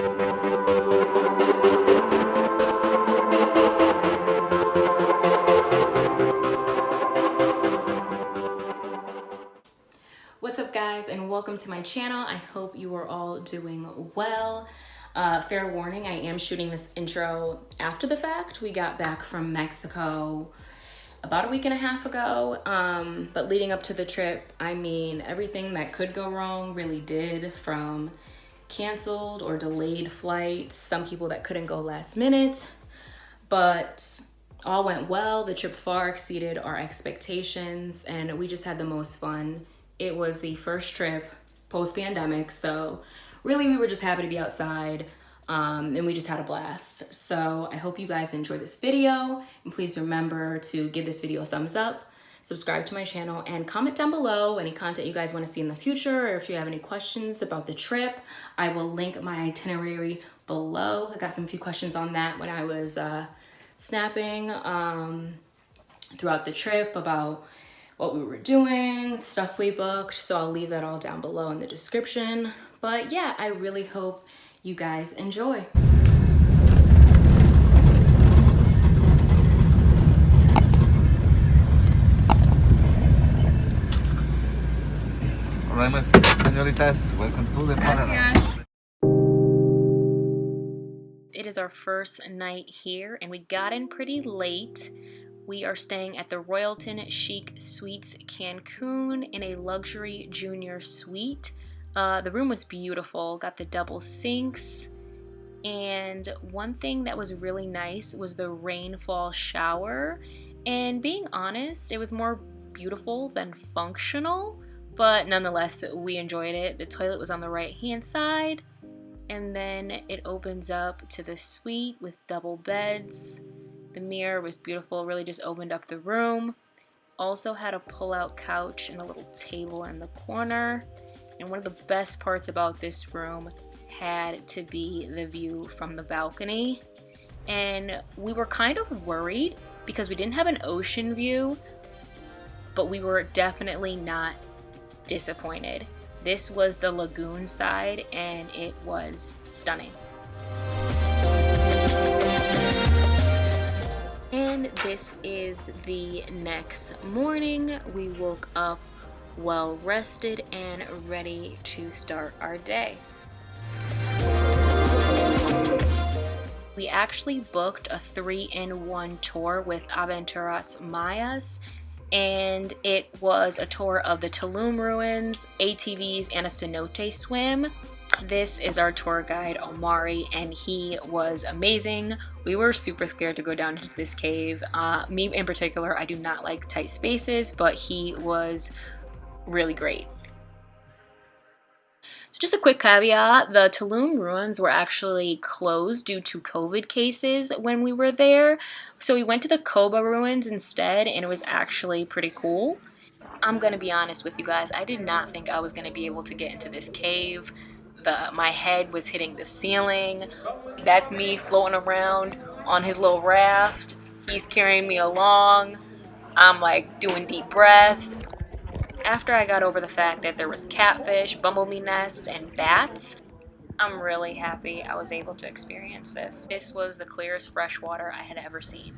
What's up guys, and welcome to my channel. I hope you are all doing well. Fair warning, I am shooting this intro after the fact. We got back from Mexico about a week and a half ago, but leading up to the trip, I mean, everything that could go wrong really did, from canceled or delayed flights, some people that couldn't go last minute, but all went well. The trip far exceeded our expectations and we just had the most fun. It was the first trip post-pandemic, so really we were just happy to be outside, and we just had a blast. So I hope you guys enjoy this video, and please remember to give this video a thumbs up, subscribe to my channel, and comment down below any content you guys want to see in the future, or if you have any questions about the trip. I will link my itinerary below. I got some few questions on that when I was snapping throughout the trip about what we were doing, stuff we booked, so I'll leave that all down below in the description. But yeah, I really hope you guys enjoy. All right, my señoritas, welcome to the paradise. It is our first night here and we got in pretty late. We are staying at the Royalton Chic Suites Cancun in a luxury junior suite. The room was beautiful, got the double sinks, and one thing that was really nice was the rainfall shower. And being honest, it was more beautiful than functional, but nonetheless we enjoyed it. The toilet was on the right hand side, and then it opens up to the suite with double beds. The mirror was beautiful, really just opened up the room. Also had a pull-out couch and a little table in the corner. And one of the best parts about this room had to be the view from the balcony. And we were kind of worried because we didn't have an ocean view, but we were definitely not disappointed. This was the lagoon side and it was stunning. And this is the next morning. We woke up well rested and ready to start our day. We actually booked a 3-in-1 tour with Aventuras Mayas, and it was a tour of the Tulum Ruins, ATVs, and a cenote swim. This is our tour guide, Omari, and he was amazing. We were super scared to go down into this cave. Me in particular, I do not like tight spaces, but he was really great. So just a quick caveat, the Tulum Ruins were actually closed due to COVID cases when we were there. So we went to the Coba Ruins instead, and it was actually pretty cool. I'm gonna be honest with you guys, I did not think I was gonna be able to get into this cave. My head was hitting the ceiling. That's me floating around on his little raft. He's carrying me along. I'm like doing deep breaths. After I got over the fact that there was catfish, bumblebee nests, and bats, I'm really happy I was able to experience this. This was the clearest fresh water I had ever seen.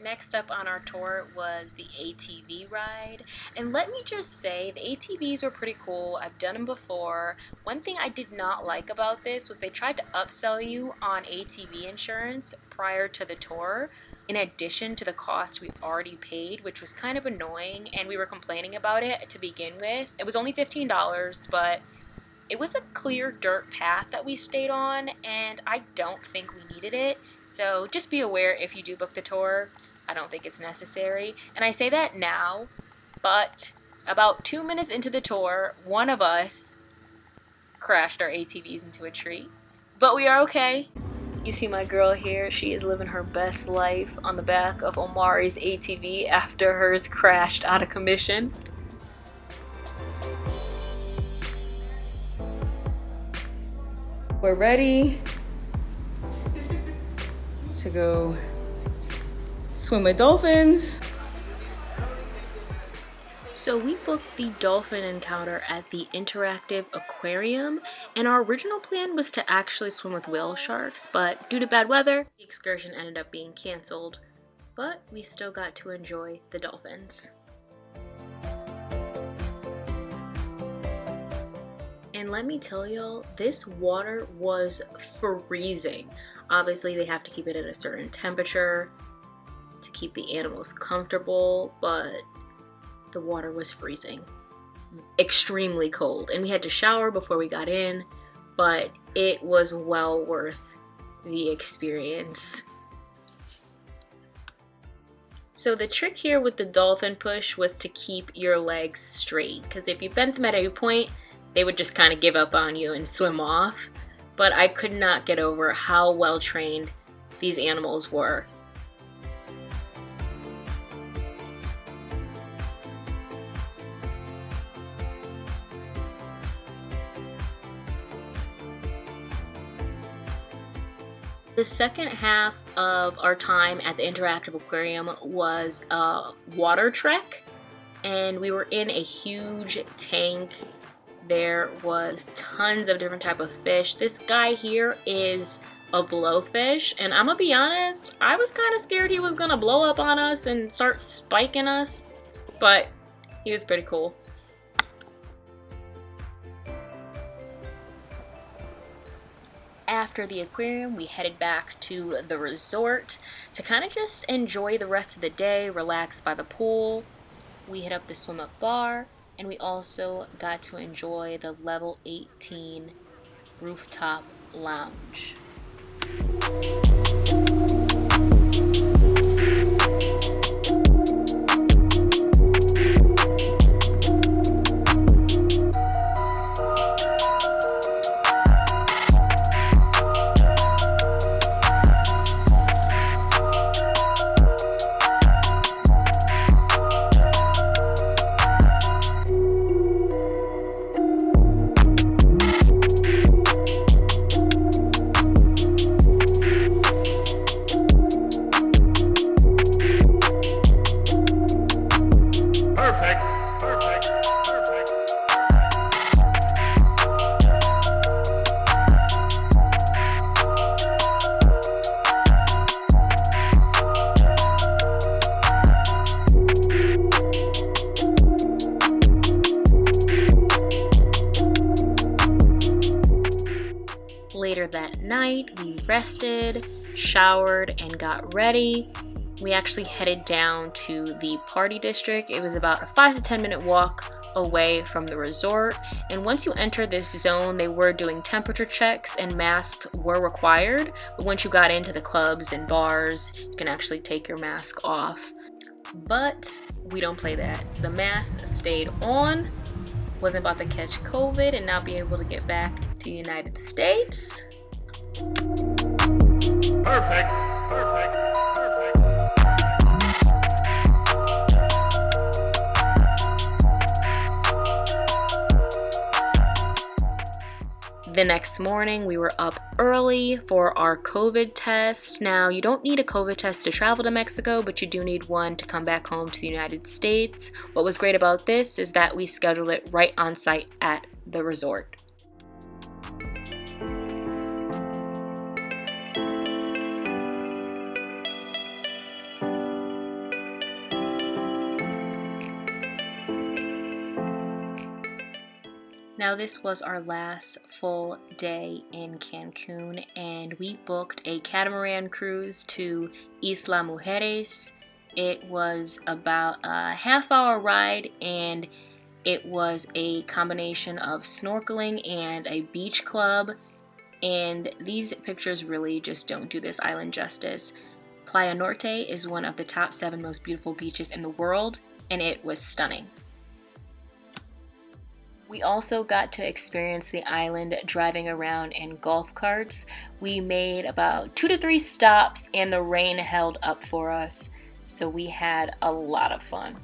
Next up on our tour was the ATV ride, and let me just say the ATVs were pretty cool. I've done them before. One thing I did not like about this was they tried to upsell you on ATV insurance prior to the tour, in addition to the cost we already paid, which was kind of annoying, and we were complaining about it to begin with. It was only $15, but it was a clear dirt path that we stayed on, and I don't think we needed it. So just be aware if you do book the tour. I don't think it's necessary. And I say that now, but about 2 minutes into the tour, one of us crashed our ATVs into a tree. But we are okay. You see my girl here, she is living her best life on the back of Omari's ATV after hers crashed out of commission. We're ready to go swim with dolphins. So we booked the Dolphin Encounter at the interactive aquarium, and our original plan was to actually swim with whale sharks, but due to bad weather, the excursion ended up being canceled, but we still got to enjoy the dolphins. And let me tell y'all, this water was freezing. Obviously, they have to keep it at a certain temperature to keep the animals comfortable, but the water was freezing. Extremely cold. And we had to shower before we got in, but it was well worth the experience. So the trick here with the dolphin push was to keep your legs straight, because if you bent them at any point, they would just kind of give up on you and swim off. But I could not get over how well trained these animals were. The second half of our time at the interactive aquarium was a water trek, and we were in a huge tank. There was tons of different type of fish. This guy here is a blowfish, and I'm gonna be honest, I was kind of scared he was gonna blow up on us and start spiking us, but he was pretty cool. After the aquarium, we headed back to the resort to kind of just enjoy the rest of the day, relax by the pool. We hit up the swim up bar, and we also got to enjoy the level 18 rooftop lounge. Later that night, we rested, showered, and got ready. We actually headed down to the party district. It was about a 5 to 10 minute walk away from the resort, and once you enter this zone, they were doing temperature checks and masks were required, but once you got into the clubs and bars, you can actually take your mask off. But we don't play that. The mask stayed on. Wasn't about to catch COVID and not be able to get back to the United States. Perfect. The next morning, we were up early for our COVID test. Now, you don't need a COVID test to travel to Mexico, but you do need one to come back home to the United States. What was great about this is that we scheduled it right on site at the resort. Now this was our last full day in Cancun, and we booked a catamaran cruise to Isla Mujeres. It was about a half-hour ride, and it was a combination of snorkeling and a beach club, and these pictures really just don't do this island justice. Playa Norte is one of the top 7 most beautiful beaches in the world, and it was stunning. We also got to experience the island driving around in golf carts. We made about 2 to 3 stops and the rain held up for us, so we had a lot of fun.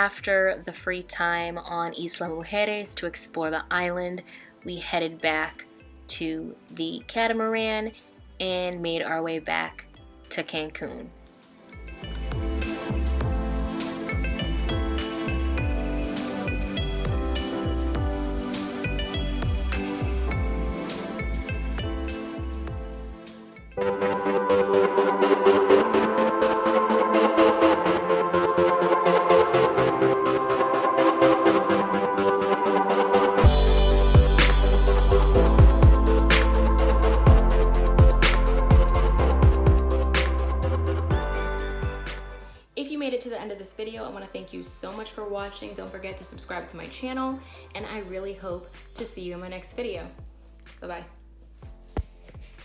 after the free time on Isla Mujeres to explore the island, we headed back to the catamaran and made our way back to Cancun. If you made it to the end of this video, I want to thank you so much for watching. Don't forget to subscribe to my channel, and I really hope to see you in my next video. Bye-bye.